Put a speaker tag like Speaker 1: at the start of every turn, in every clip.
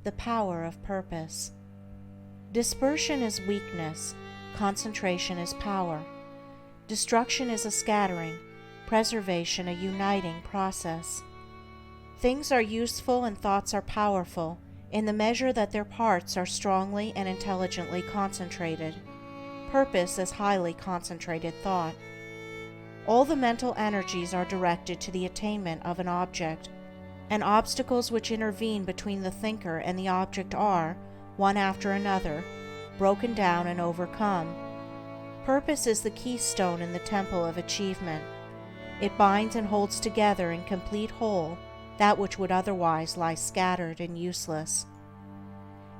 Speaker 1: The power of purpose. Dispersion is weakness, concentration is power. Destruction is a scattering, preservation a uniting process. Things are useful and thoughts are powerful in the measure that their parts are strongly and intelligently concentrated. Purpose is highly concentrated thought. All the mental energies are directed to the attainment of an object, and obstacles which intervene between the thinker and the object are, one after another, broken down and overcome. Purpose is the keystone in the temple of achievement. It binds and holds together in complete whole that which would otherwise lie scattered and useless.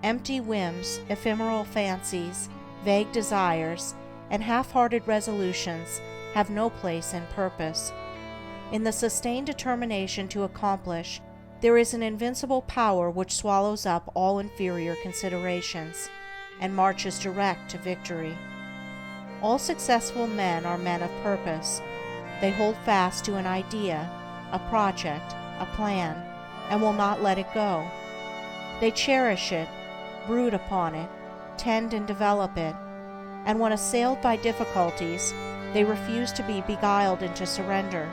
Speaker 1: Empty whims, ephemeral fancies, vague desires, and half-hearted resolutions have no place in purpose. In the sustained determination to accomplish, there is an invincible power which swallows up all inferior considerations and marches direct to victory. All successful men are men of purpose. They hold fast to an idea, a project, a plan, and will not let it go. They cherish it, brood upon it, tend and develop it, and when assailed by difficulties, they refuse to be beguiled into surrender.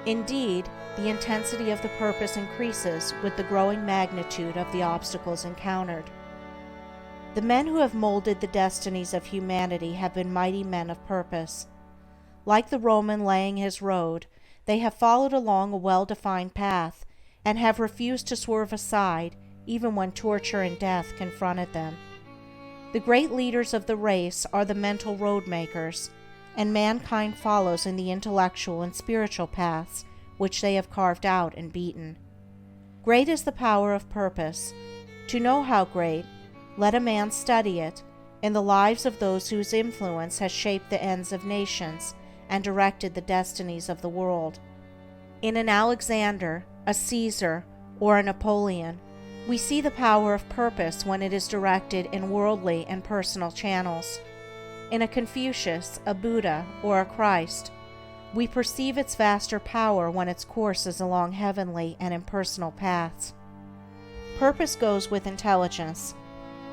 Speaker 1: Indeed, the intensity of the purpose increases with the growing magnitude of the obstacles encountered. The men who have molded the destinies of humanity have been mighty men of purpose. Like the Roman laying his road, they have followed along a well-defined path and have refused to swerve aside even when torture and death confronted them. The great leaders of the race are the mental road makers, and mankind follows in the intellectual and spiritual paths which they have carved out and beaten. Great is the power of purpose. To know how great, let a man study it in the lives of those whose influence has shaped the ends of nations and directed the destinies of the world. In an Alexander, a Caesar, or a Napoleon, we see the power of purpose when it is directed in worldly and personal channels. In a Confucius, a Buddha, or a Christ, we perceive its vaster power when its course is along heavenly and impersonal paths. Purpose goes with intelligence.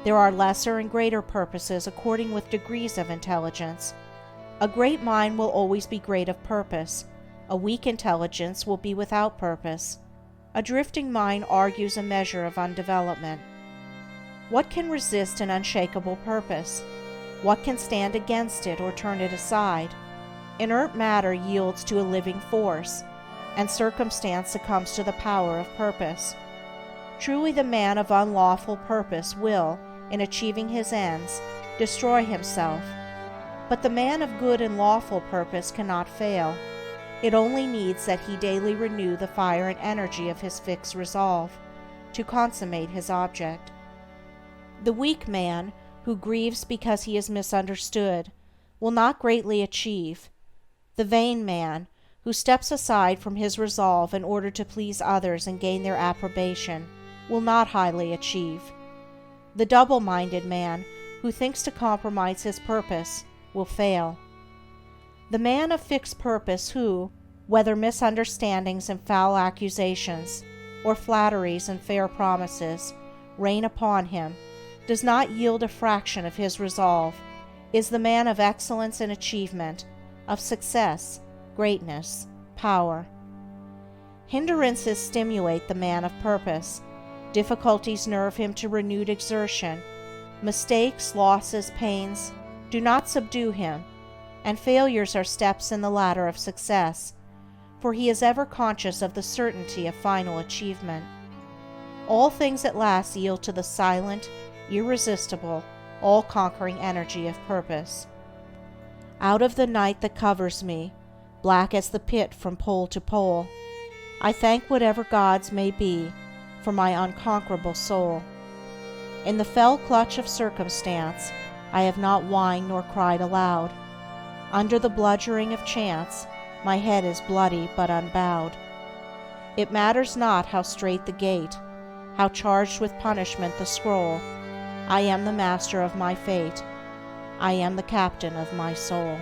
Speaker 1: There are lesser and greater purposes according with degrees of intelligence. A great mind will always be great of purpose. A weak intelligence will be without purpose. A drifting mind argues a measure of undevelopment. What can resist an unshakable purpose? What can stand against it or turn it aside? Inert matter yields to a living force, and circumstance succumbs to the power of purpose. Truly the man of unlawful purpose will, in achieving his ends, destroy himself. But the man of good and lawful purpose cannot fail. It only needs that he daily renew the fire and energy of his fixed resolve to consummate his object. The weak man, who grieves because he is misunderstood, will not greatly achieve. The vain man, who steps aside from his resolve in order to please others and gain their approbation, will not highly achieve. The double-minded man, who thinks to compromise his purpose, will fail. The man of fixed purpose who, whether misunderstandings and foul accusations, or flatteries and fair promises, rain upon him, does not yield a fraction of his resolve, is the man of excellence and achievement, of success, greatness, power. Hindrances stimulate the man of purpose. Difficulties nerve him to renewed exertion. Mistakes, losses, pains do not subdue him, and failures are steps in the ladder of success, for he is ever conscious of the certainty of final achievement. All things at last yield to the silent, irresistible, all-conquering energy of purpose. Out of the night that covers me, black as the pit from pole to pole, I thank whatever gods may be for my unconquerable soul. In the fell clutch of circumstance, I have not whined nor cried aloud. Under the bludgeoning of chance, my head is bloody but unbowed. It matters not how strait the gate, how charged with punishment the scroll. I am the master of my fate. I am the captain of my soul.